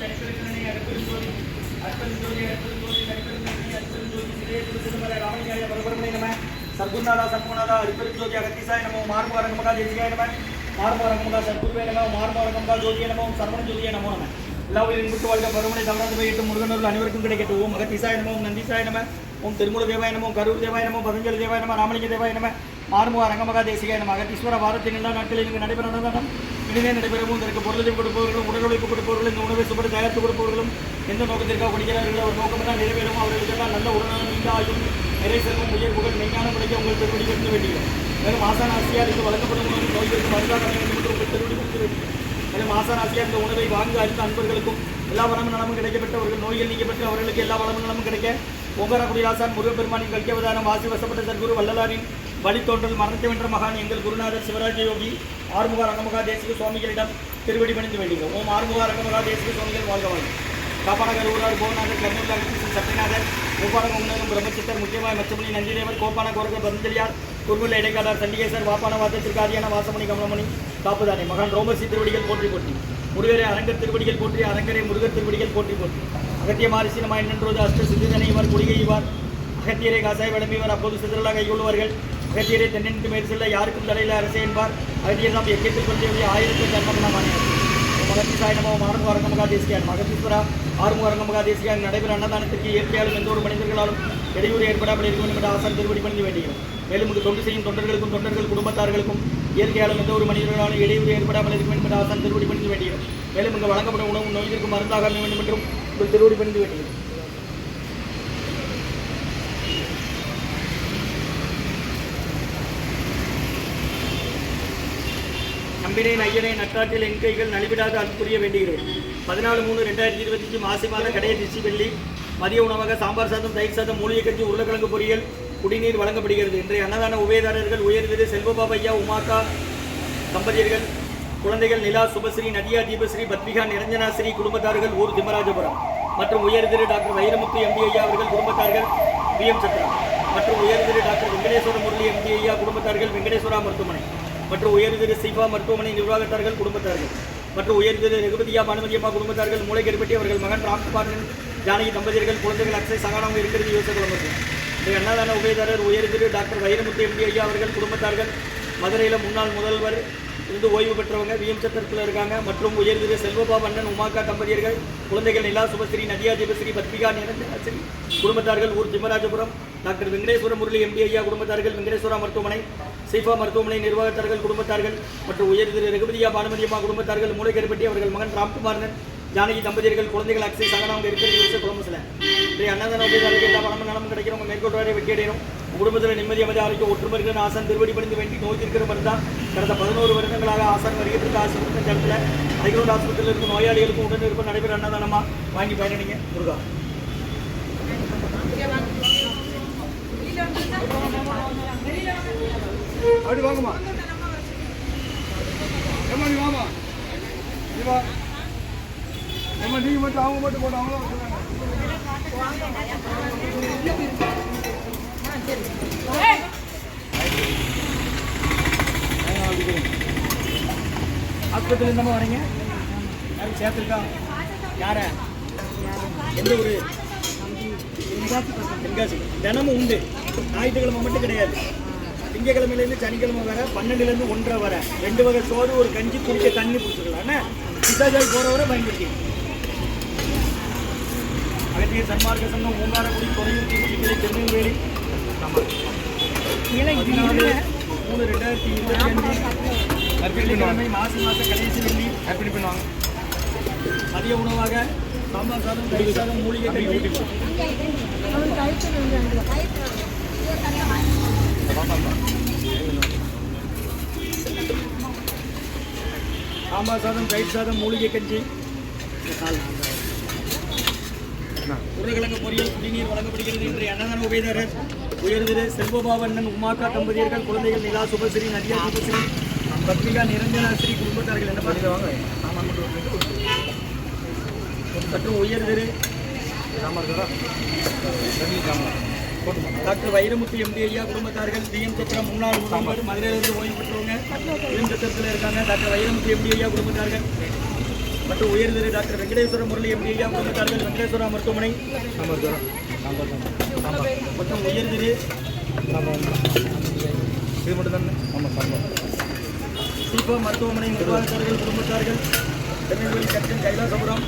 தனிப்பெருங்கருணை அடுப்பெருஞ்சோதி அடுப்பெருஞ்சோதி அடுப்பெருஞ்சோதி தனிப்பெருங்கருணை அடுப்பெருஞ்சோதி சிதே திருச்சிதம்பர ராமலிங்காய பரபரமணே நம சர்க்குருநாதா சர்க்குணாதா அடுப்பெருஞ்சோதி அகத்தீசாய நமோ மார்மரங்கமகா தேசிகாய நம மார்மரங்கமகா சர்க்குருவே நம மார்மரங்கமகா ஜோதிய நமோ சரவண ஜோதிய நமோ நம எல்லாவரையும் முட்டு வாழ்க பருமனை தமிழ்நாடு போயிட்டு முருகனூரில் அனைவருக்கும் கிடைக்கட்டும். ஓம் அகத்தீசாய நமோ நந்தீசாய நம ஓம் திருமூல தேவாய நமோ கரூர் தேவாய நமோ பதஞ்சலி தேவாய நம ராமலிங்க தேவாய நம மார்முக ரங்கமகா தேசிகாய நம அகத்தீஸ்வர வாரத்தின் எல்லா நாட்களில் இங்கு நடைபெறும் அன்னதானம் இனிதே நடைபெறவும் இதற்கு பொருளை கொடுப்பவர்களும் உடல் உழைப்பு கொடுப்பவர்களும் இந்த உணவை சுப்படி தயாரித்து கொடுப்பவர்களும் எந்த நோக்கத்திற்காக கொடுக்கிறார்கள் அவர் நோக்கமெல்லாம் நிறைவேறும். அவர்களுக்கெல்லாம் நல்ல உடனான நீண்ட ஆயும் நிறை செல்வம் உயர் புகழ் மெய்ஞானம் கிடைக்க உங்கள் திருவடி பெற்று வேண்டியது. மேலும் ஆசான ஆசியாருக்கு வழங்கப்படும் நோய்களுக்கு மருந்தாக வேண்டும் என்று உங்கள் திருவடி பெற்று வேண்டியது. மேலும் ஆசானாசியா இந்த உணவை வாங்க அறிந்த அன்பர்களுக்கும் எல்லா வளமும் நலமும் கிடைக்கப்பட்டு நோய்கள் நீக்கப்பட்டு அவர்களுக்கு எல்லா வளமும் நலமும் கிடைக்க ஓங்காரக்குடியாசான் முருகப்பெருமானின் கல்கியவதானம் வாசி வசப்பட்ட சத்குரு வள்ளலாரின் வழித்தோன்றல் மரணத்தை வென்ற மகான் எங்கள் குருநாதர் சிவராஜ யோகி ஆறுமுக ரங்கமகா தேசிக சுவாமிகளிடம் திருவடி பணிந்து வேண்டுகிறோம். ஓம் ஆறுமுக ரங்கமகா தேசிக சுவாமிகள் வாழ்க வாழ்க. காப்பாநகர் ஊரார் போகநாதர் கர்மூர் சத்யநாதர் மூப்பானக உன்னதம் பிரம்மச்சித்தர் முக்கியமாய் மச்சமணி நந்திதேவர் கோப்பான கோரக பதஞ்சலியார் குருமுல்ல இடைக்காடார் சண்டிகேசர் வாப்பான வாதத்திற்கு ஆதியான வாசமணி கமலமணி காப்புதானே மகான் ரோமசி திருவடிகள் போற்றி போற்றி முருகரே அரங்கர் திருவடிகள் போற்றி அரங்கரே முருகர் திருவடிகள் போற்றி போற்றி அகத்திய மாரிசினமாய் நின்றோது அஷ்ட சித்திதனை இவர் குடிகை இவர் அகத்தியரை காசாய் வழம்பிவர் அப்போது சிதறலாக கைகொள்வார்கள். அகத்தியரை தென்னிற்கு மேல் செல்ல யாருக்கும் தலையில் அரசே என்பார். அகத்தியர் நாம் எக்கத்தில் கொண்டே ஆயிரத்தி ஜன்மகனாமானே மகத்தீசாய நமோ மார்முக அரங்கமகா தேசிகான் மகத்தீஸ்வரா ஆறுமுக அரங்கமகா தேசிகான் நடைபெற அன்னதானத்திற்கு இயற்கையாலும் எந்த ஒரு மனிதர்களாலும் இடையூறு ஏற்படாமல் இருக்க வேண்டும் என்ற ஆசான் திருவடி பணிந்து வேண்டுகிறோம். மேலும் இங்கு தொண்டு செய்யும் தொண்டர்களுக்கும் தொண்டர்கள் குடும்பத்தார்களுக்கும் இயற்கையாலும் எந்த ஒரு மனிதர்களாலும் இடையூறு ஏற்படாமல் இருக்க வேண்டும் என்ற ஆசான் திருவடி பணிந்து வேண்டுகிறோம். மேலும் இங்கு வழங்கப்படும் உணவு நோய்களுக்கு மருந்தாக அமைய வேண்டும் என்றும் உங்கள் திருவடி பணிந்து வேண்டுகிறோம். நம்பினேன் ஐயனை நட்டாற்றில் என் கைகள் நலிவிடாத அன்புரிய வேண்டுகிறேன். 14/3/2025 மாசி மாத கடைய திசி வெள்ளி மதிய உணவாக சாம்பார் சாதம் தயிர் சாதம் மூலிகை கஞ்சி உருளைக்கிழங்கு பொரியல் குடிநீர் வழங்கப்படுகிறது. இன்றைய அன்னதான உபயதாரர்கள் உயர்திரு செல்வபாபையா உமாக்கா தம்பதியர்கள் குழந்தைகள் நிலா சுபஸ்ரீ நதியா தீபஸ்ரீ பத்மிகா நிரஞ்சனாஸ்ரீ குடும்பத்தார்கள் ஊர் திம்மராஜபுரம் மற்றும் உயர்திரு டாக்டர் வைரமுத்து எம்டி ஐயா அவர்கள் குடும்பத்தார்கள் பிஎம் சத்ரா மற்றும் உயர்திரு டாக்டர் வெங்கடேஸ்வர முரளி எம்டி ஐயா குடும்பத்தார்கள் வெங்கடேஸ்வரா மருத்துவமனை மற்றும் உயர்திரு சிபா மருத்துவமனை நிர்வாகத்தார்கள் குடும்பத்தார்கள் மற்றும் உயர்திரு ரகுபதியா பானுமதியம்மா குடும்பத்தார்கள் மூளைக்கருப்பட்டி அவர்கள் மகன் ராம்குமார் ஜானகி தம்பதியர்கள் குழந்தைகள் அக்ஷய் சகானம் இருக்கிறது யோசனை. இந்த அன்னதான உபயதாரர் உயர்திரு டாக்டர் வைரமுத்து எம்டி ஐயா அவர்கள் குடும்பத்தார்கள் மதுரையில் முன்னாள் முதல்வர் இருந்து ஓய்வு பெற்றவங்க விஎம் சத்திரத்தில் இருக்காங்க மற்றும் உயர்திரு செல்வபாபு அண்ணன் உமாக்கா தம்பதியர்கள் குழந்தைகள் நிலா சுபஸ்ரீ நதியா தீபஸ்ரீ பத்மிகா நிரஞ்சனாஸ்ரீ குடும்பத்தார்கள் ஊர் திம்மராஜபுரம் டாக்டர் வெங்கடேஸ்வர முரளி எம்டி ஐயா குடும்பத்தார்கள் வெங்கடேஸ்வரா மருத்துவமனை சீஃபா மருத்துவமனை நிர்வாகத்தார்கள் குடும்பத்தார்கள் மற்றும் உயர்திரு ரகுபதியா பானுமதியம்மா குடும்பத்தார்கள் மூளைக்கருப்பட்டி அவர்கள் மகன் ராம்குமார் ஜானகி தம்பதியர்கள் குழந்தைகள் அக்ஷய் சகனம் இருக்கிற குடும்பத்தில் இன்றைய அன்னதான உபயதாரர்கள் எல்லா வளமும் நலமும் கிடைக்கிறவங்க மேற்கொண்டு வெற்றி அடையணும். குடும்பத்தில் நிம்மதி அமைதி ஆரோக்கியம் ஒற்றுமை இருக்கிற ஆசான் திருவடி பணிந்து வேண்டி நோய் இருக்கிற மருந்தான் கடந்த 11 வருடங்களாக ஆசான் வருகிறதுக்கு ஆசிரியர் இடத்துல அரைக்கோடு ஆஸ்பத்திரியில் இருக்கும் நோயாளிகளுக்கும் உடன் இருப்ப நடைபெற அன்னதானமாக வாங்கி பயணிங்க. முருகா அப்படி வாங்கம்மா ஏமா நீ வாமா நீ வா ஏமா நீங்கள் மட்டும் அவங்க மட்டும் போட்டு அவங்களும் ஆஸ்பத்திரி இருந்தாமல் வரீங்க யாரும் சேர்த்துருக்கா யார எந்த ஊர் தென்காசி தினமும் உண்டு. ஞாயிற்றுக்கிழமை மட்டும் கிடையாது. திங்கக்கிழமையிலேருந்து சனிக்கிழமை வர 12லேருந்து 1:30 வர 2 வகை சோறு ஒரு கஞ்சி குடிக்க தண்ணி பிடிச்சிக்கலாம். சித்தாஜாய் போகிற வரை பயன்படுத்தி அகத்திய சன்மார்க்க சங்கம் ஓங்காரக்குடி துறையூர் கிளை திருநெல்வேலி 14/3/2025 மாசி மாதம் கடைசி வெள்ளி அர்ப்பணி பண்ணுவாங்க. மதிய உணவாக சாம்பார் சாதம் தயிர் சாதம் மூலிகை சாம்பார் சாதம் தயிர் சாதம் மூலிகை கஞ்சி உருளைக்கிழங்கு பொரியல் குடிநீர் வழங்கப்படுகிறது. இன்றைய அன்னதான உபயதாரர் உயர்திரு செல்வபாவண்ணன் உமாக்கா தம்பதியர்கள் குழந்தைகள் நிலா சுபஸ்ரீ நதியா சுபஸ்ரீ பத்மிகா நிரஞ்சனாஸ்ரீ குடும்பத்தார்கள் என்ன பண்ணுவாங்க மற்றும் உயர்திரு டாக்டர் வைரமுத்து எம்டி ஐயா குடும்பத்தார்கள் பிஎம் சத்திரம் முன்னாள் முதல்வர் மதுரையிலிருந்து ஓய்வு பெற்றவங்க பிஎம் சத்திரத்தில் இருக்காங்க. டாக்டர் வைரமுத்து எம்டி ஐயா குடும்பத்தார்கள் மற்றும் உயர் திரு டாக்டர் வெங்கடேஸ்வர முரளி எம்பி ஐயா குடும்பத்தார்கள் வெங்கடேஸ்வரா மருத்துவமனை மற்றும் உயர் திரு இது மட்டும் தானே சீபா மருத்துவமனை நிர்வாகத்தார்கள் குடும்பத்தார்கள் திருநெல்வேலி செக்ஷன் கைலாசபுரம்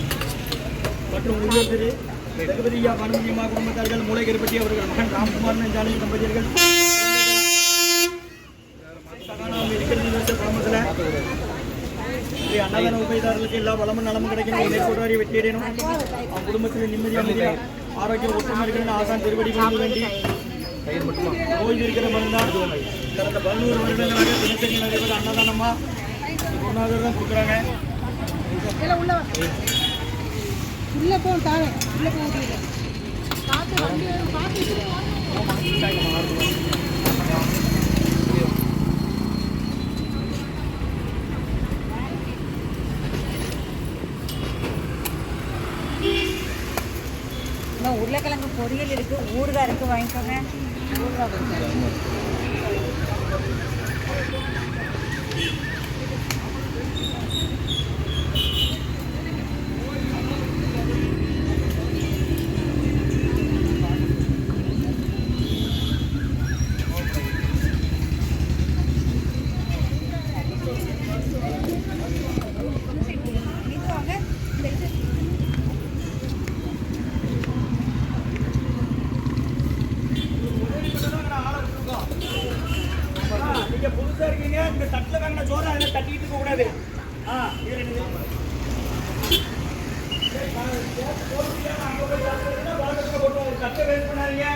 மற்றும் உயர் திரு ஜெகபதியா பனுமியம்மா குடும்பத்தார்கள் மூளை கருப்பட்டி அவர்கள் மகன் ராம்குமார் ஜானகி தம்பதியர்கள் குடும்பத்தில் அன்னதான உபயதாரர்களுக்கு எல்லா வளமும் நலமும் கிடைக்கணும் மேற்கொள்வாரி வெற்றியடையணும் அவன் குடும்பத்தில் நிம்மதி அமைதியாக ஆரோக்கியம் ஒற்றுமை இருக்கணும்னு ஆசான் திருவடி கொண்டு வேண்டி ஓய்வு இருக்கிற மருந்தான் கடந்த 11 வருடங்களாக தினசரி நடைபெற அன்னதானமா குருநாதர் தான் கொடுக்குறாங்க. உருளைக்கிழங்கு பொரியல் இருக்கு, ஊறுகாய் இருக்கு, வாங்கிக்கோங்க. நீங்க புதுசா இருக்கீங்க, இந்த தட்டுல வாங்கின சோறு அதில் தட்டிட்டு இருக்க கூடாது. தட்டை வேஸ்ட் பண்ணாதீங்க.